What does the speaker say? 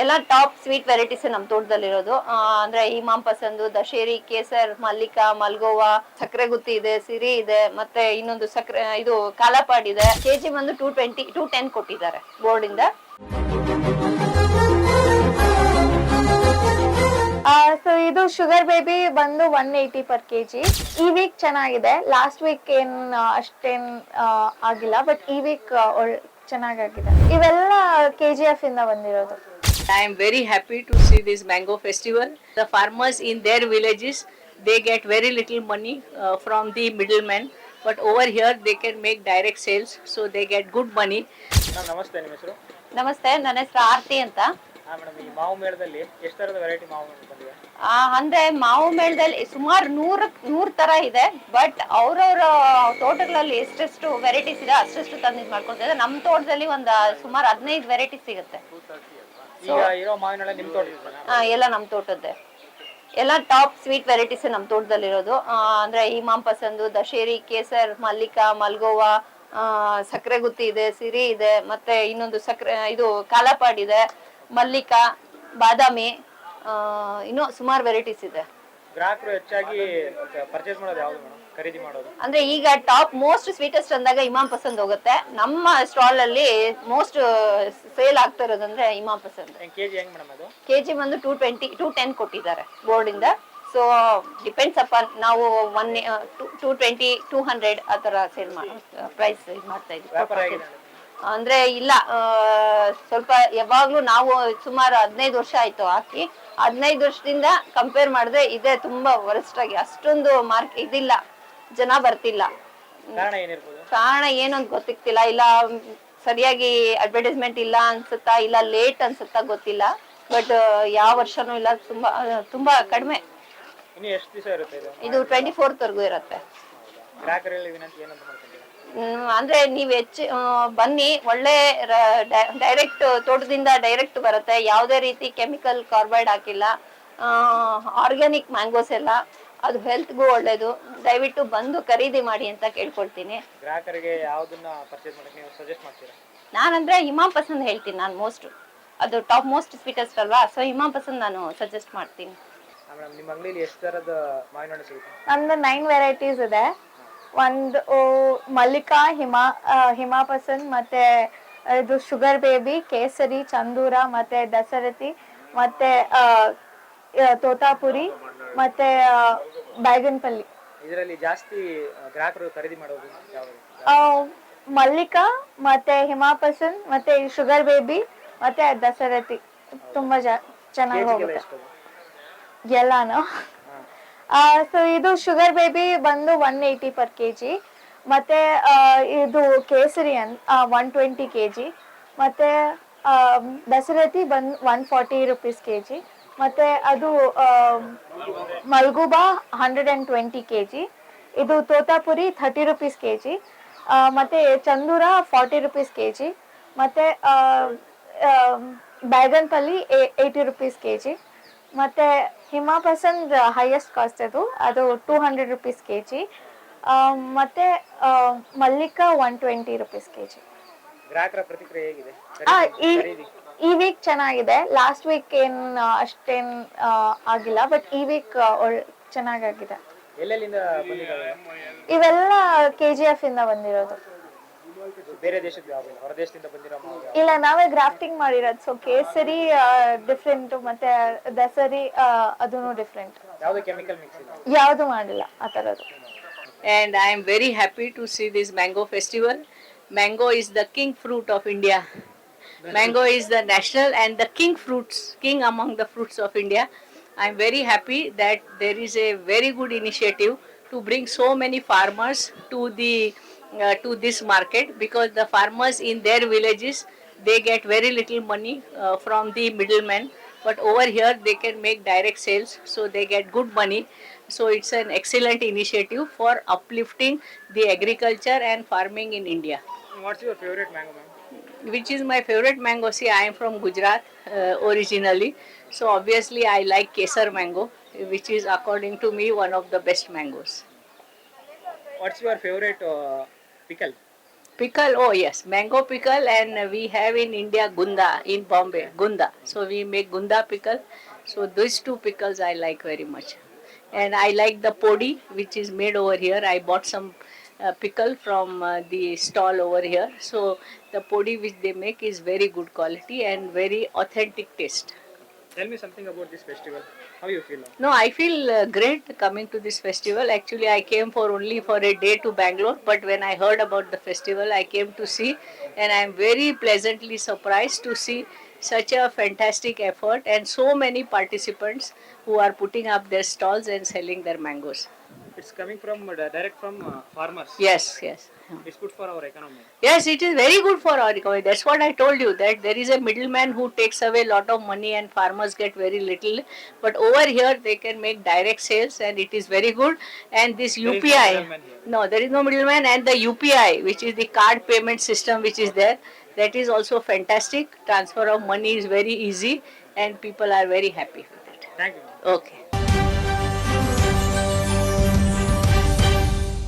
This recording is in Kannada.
ಎಲ್ಲ ಟಾಪ್ ಸ್ವೀಟ್ ವೆರೈಟೀಸ್ ನಮ್ಮ ತೋಟದಲ್ಲಿರೋದು. ಅಂದ್ರೆ ಇಮಾಮ್ ಪಸಂದು, ದಶೇರಿ, ಕೇಸರ್, ಮಲ್ಲಿಕಾ, ಮಲ್ಗೋವಾ, ಸಕ್ಕರೆ ಗುತ್ತಿ ಇದೆ, ಸಿರಿ ಇದೆ, ಮತ್ತೆ ಇನ್ನೊಂದು ಸಕ್ಕರೆ ಇದು ಕಾಲಾಪಾಡ್ ಇದೆ. ಕೆಜಿ ಬಂದು 220 210 ಕೊಟ್ಟಿದ್ದಾರೆ ಬೋರ್ಡ್ ಇಂದ. ಸೊ ಇದು ಶುಗರ್ ಬೇಬಿ ಬಂದು 180 per kg. ಈ ವೀಕ್ ಚೆನ್ನಾಗಿದೆ, ಲಾಸ್ಟ್ ವೀಕ್ ಏನ್ ಅಷ್ಟೇನ್ ಆಗಿಲ್ಲ, ಬಟ್ ಈ ವೀಕ್ ಚೆನ್ನಾಗಾಗಿದೆ. ಇವೆಲ್ಲ KGF ಇಂದ ಬಂದಿರೋದು. I am very happy to see this mango festival. The farmers in their villages, they get very little money from the middlemen, but over here they can make direct sales, so they get good money. ನಮಸ್ತೆ, ನಿಮ್ಮ ಹೆಸರು? ನಮಸ್ತೆ, ನನ್ನ ಹೆಸರು ಆರ್ತಿ ಅಂತ. ಮೇಡಮ್, ಈ ಮಾವು ಮೇಳದಲ್ಲಿ ಎಷ್ಟು ತರದ ವೆರೈಟಿ ಮಾವು ಬಂದಿವೆ? ಅಂದ್ರೆ ಮಾವು ಮೇಳದಲ್ಲಿ ಸುಮಾರು 100 ತರ ಇದೆ, ಬಟ್ ಅವ್ರವ್ರ ತೋಟಗಳಲ್ಲಿ ಎಷ್ಟೆಷ್ಟು ವೆರೈಟೀಸ್ ಇದೆ ಅಷ್ಟೆಷ್ಟು ತಂದು ಇದು ಮಾಡ್ಕೊಳ್ತಿದ್ದಾರೆ. ನಮ್ಮ ತೋಟದಲ್ಲಿ ಒಂದು ಸುಮಾರು 15 ವೆರೈಟೀಸ್ ಸಿಗುತ್ತೆ. ಈಗ ಇರೋ ಮಾವಿನ ನಿಮ್ಮ ತೋಟ? ಎಲ್ಲ ನಮ್ಮ ತೋಟದ್ದೇ, ಎಲ್ಲ ಟಾಪ್ ಸ್ವೀಟ್ ವೆರೈಟೀಸ್ ನಮ್ಮ ತೋಟದಲ್ಲಿರೋದು. ಅಂದ್ರೆ ಇಮಾಮ್ ಪಸಂದು, ದಶೇರಿ, ಕೇಸರ್, ಮಲ್ಲಿಕಾ, ಮಲ್ಗೋವಾ, ಸಕ್ಕರೆ ಗುತ್ತಿ ಇದೆ, ಸಿರಿ ಇದೆ, ಮತ್ತೆ ಇನ್ನೊಂದು ಸಕ್ಕರೆ ಇದು ಕಾಲಾಪಾಡ್ ಇದೆ, ಮಲ್ಲಿಕಾ, ಬಾದಾಮಿ, ಇನ್ನೂ ಸುಮಾರು ವೆರೈಟೀಸ್ ಇದೆ. ಗ್ರಾಹಕರು ಹೆಚ್ಚಾಗಿ ಪರ್ಚೇಸ್ ಮಾಡೋದು ಯಾವುದು ಮೇಡಮ್, ಖರೀದಿ ಮಾಡೋದು? ಅಂದ್ರೆ ಈಗ ಟಾಪ್ ಮೋಸ್ಟ್ ಸ್ವೀಟೆಸ್ಟ್ ಅಂದಾಗ ಇಮಾಮ್ ಪಸಂದ್ ಹೋಗುತ್ತೆ. ನಮ್ಮ ಸ್ಟಾಲ್ ಅಲ್ಲಿ ಮೋಸ್ಟ್ ಸೇಲ್ ಆಗ್ತಾ ಇರೋದಂದ್ರೆ ಇಮಾಮ್ ಪಸಂದ್. ಕೆಜಿ ಹೆಂಗ್ ಮೇಡಮ್ ಅದು? ಕೆಜಿ ಬಂದು 210 ಕೊಟ್ಟಿದ್ದಾರೆ ಬೋರ್ಡ್ ಇಂದ. ಸೊ ಡಿಪೆಂಡ್ಸ್ ಅಪಾನ್ ನಾವು 220 200 ಆ ತರ ಸೇಲ್ ಪ್ರೈಸ್ ಇದು ಮಾಡ್ತಾ ಇದ್ವಿ. ಅಂದ್ರೆ ಇಲ್ಲ, ಸ್ವಲ್ಪ ಯಾವಾಗ್ಲೂ ನಾವು ಸುಮಾರು 15 ವರ್ಷ ಆಯ್ತು ಹಾಕಿ. 15 ವರ್ಷದಿಂದ ಕಂಪೇರ್ ಮಾಡಿದ್ರೆ ಇದೆ ತುಂಬಾ ವರಸ್ಟ್ ಆಗಿ, ಅಷ್ಟೊಂದು ಇದಿಲ್ಲ, ಜನ ಬರ್ತಿಲ್ಲ. ಕಾರಣ ಏನು ಅಂತ ಗೊತ್ತಿಗ್ತಿಲ್ಲ, ಇಲ್ಲ ಸರಿಯಾಗಿ ಅಡ್ವರ್ಟೈಸ್ಮೆಂಟ್ ಇಲ್ಲ ಅನ್ಸುತ್ತಾ, ಇಲ್ಲ ಲೇಟ್ ಅನ್ಸುತ್ತಾ ಗೊತ್ತಿಲ್ಲ. ಬಟ್ ಯಾವ ವರ್ಷನೂ ಇಲ್ಲ, ತುಂಬಾ ಕಡಿಮೆ. ಇದು 24th ವರೆಗೂ ಇರುತ್ತೆ. ಅಂದ್ರೆ ನೀವ್ ಬನ್ನಿ, ಒಳ್ಳೆ ಡೈರೆಕ್ಟ್ ತೋಟದಿಂದ ಡೈರೆಕ್ಟ್ ಬರುತ್ತೆ, ಯಾವುದೇ ರೀತಿ ಕೆಮಿಕಲ್ ಕಾರ್ಬೈಡ್ ಹಾಕಿಲ್ಲ, ಆರ್ಗ್ಯಾನಿಕ್ ಮ್ಯಾಂಗೋಸ್ ಎಲ್ಲ, ಅದು ಹೆಲ್ತ್ಗೂ ಒಳ್ಳೇದು. ದಯವಿಟ್ಟು ಬಂದು ಖರೀದಿ ಮಾಡಿ ಅಂತ ಕೇಳ್ಕೊಳ್ತೀನಿ. ಗ್ರಾಹಕರಿಗೆ ಯಾವ್ದನ್ನ ಪರ್ಚೇಸ್ ಮಾಡಕ್ಕೆ ನೀವು ಸಜೆಸ್ಟ್ ಮಾಡ್ತೀರಾ? ನಾನಂದ್ರೆ ಇಮಾಮ್ ಪಸಂದ್ ಹೇಳ್ತೀನಿ, ನಾನು ಮೋಸ್ಟ್ ಅದು ಟಾಪ್ ಮೋಸ್ಟ್ ಸ್ವೀಟೆಸ್ಟ್ ಅಲ್ವಾ, ಸೊ ಇಮಾಮ್ ಪಸಂದ್ ನಾನು ಸಜೆಸ್ಟ್ ಮಾಡ್ತೀನಿ. ನಿಮ್ಮ ಅಂಗಡಿಯಲ್ಲಿ ಎಷ್ಟು ತರದ ಮಾವಿನ ಹಣ್ಣು ಸಿಗುತ್ತೆ? ನಮ್ದು 9 ವೆರೈಟೀಸ್ ಇದೆ. ಒಂದು ಮಲ್ಲಿಕಾ, ಹಿಮಾ ಪಸಂದ್, ಮತ್ತೆ ಇದು ಶುಗರ್ ಬೇಬಿ, ಕೇಸರಿ, ಚಂದೂರ, ಮತ್ತೆ ದಸರತಿ, ಮತ್ತೆ ತೋತಾಪುರಿ, ಮತ್ತೆ ಬ್ಯಾಗನ್ಪಲ್ಲಿ. ಇದರಲ್ಲಿ ಜಾಸ್ತಿ ಗ್ರಾಹಕರು ಖರೀದಿ ಮಾಡೋದು ಯಾವುದು? ಮಲ್ಲಿಕಾ, ಮತ್ತೆ ಹಿಮಾ ಪಸಂದ್, ಮತ್ತೆ ಶುಗರ್ ಬೇಬಿ, ಮತ್ತೆ ದಸರತಿ ತುಂಬಾ ಚೆನ್ನಾಗಿ ಹೋಗುತ್ತೆ ಎಲ್ಲಾನು. ಸೊ ಇದು ಶುಗರ್ ಬೇಬಿ ಬಂದು 180 per kg, ಮತ್ತೆ ಇದು ಕೇಸರಿ 120 kg, ಮತ್ತೆ ದಸರತಿ ಬಂದು 140 rupees kg, ಮತ್ತೆ ಅದು ಮಲ್ಗುಬಾ 120 kg, ಇದು ತೋತಾಪುರಿ 30 rupees kg, ಮತ್ತೆ ಚಂದೂರ 40 rupees kg, ಮತ್ತೆ ಬ್ಯಾಗನ್ಪಲ್ಲಿ 80 rupees kg, ಮತ್ತೆ ಹಿಮಾ ಪಸಂದ್ ಹೈಯೆಸ್ಟ್ ಕಾಸ್ಟ್ ಅದು 200 rupees kg, ಮತ್ತೆ ಮಲ್ಲಿಕಾ 120 rupees kg. ಗ್ರಾಹಕರ ಪ್ರತಿಕ್ರಿಯೆ ಹೇಗಿದೆ? ಈ ವೀಕ್ ಚೆನ್ನಾಗಿದೆ, ಲಾಸ್ಟ್ ವೀಕ್ ಏನ್ ಅಷ್ಟೇನ್ ಆಗಿಲ್ಲ, ಬಟ್ ಈ ವೀಕ್ ಚೆನ್ನಾಗಾಗಿದೆ. ಎಲ್ಲೆಲ್ಲಿಂದ ಬಂದಿದ್ದಾವೆ? ಇವೆಲ್ಲ KGF ಇಂದ ಬಂದಿರೋದು. ಬೇರೆ ದೇಶದ ಹೊರ ದೇಶದಿಂದ ಬಂದಿರೋ? ಇಲ್ಲ, ನಾವೇ ಗ್ರಾಫ್ಟಿಂಗ್ ಮಾಡಿರೋದು. ಸೊ ಕೇಸರಿ ಡಿಫ್ರೆಂಟ್, ಮತ್ತೆ ದಸರಿ ಅದೂನು ಡಿಫ್ರೆಂಟ್. ಯಾವುದು ಕೆಮಿಕಲ್ ಮಿಕ್ಸ್ ಇಲ್ಲ, ಯಾವುದು ಮಾಡಿಲ್ಲ ಆ ತರದ್ದು. And I am very happy to see this mango festival. Mango is the king fruit of India. Mango is the national and the king among the fruits of India. I am very happy that there is a very good initiative to bring so many farmers to this market, because the farmers in their villages, they get very little money from the middlemen, but over here they can make direct sales, so they get good money. So it's an excellent initiative for uplifting the agriculture and farming in India. What's your favorite mango, ma'am? Which is my favorite mango? See, I am from Gujarat originally, so obviously I like Kesar mango, which is according to me one of the best mangoes. What's your favorite pickle? Pickle, oh yes, mango pickle, and we have in India gunda in Bombay, gunda. So we make gunda pickle. So these two pickles I like very much, and I like the podi which is made over here. I bought some pickle from the stall over here. So the podi which they make is very good quality and very authentic taste. Tell me something about this festival. How you feel now? No, I feel great coming to this festival. Actually, I came for only for a day to Bangalore, but when I heard about the festival, I came to see, and I am very pleasantly surprised to see such a fantastic effort and so many participants who are putting up their stalls and selling their mangoes. It's coming from direct from farmers. Yes, yes. It's good for our economy. Yes, it is very good for our economy. That's what I told you, that there is a middleman who takes away a lot of money and farmers get very little. But over here they can make direct sales and it is very good. And this There is no UPI, middleman here. no, there is no middleman, and the UPI, which is the card payment system which is there, that is also fantastic. Transfer of money is very easy and people are very happy with it. Thank you. Okay.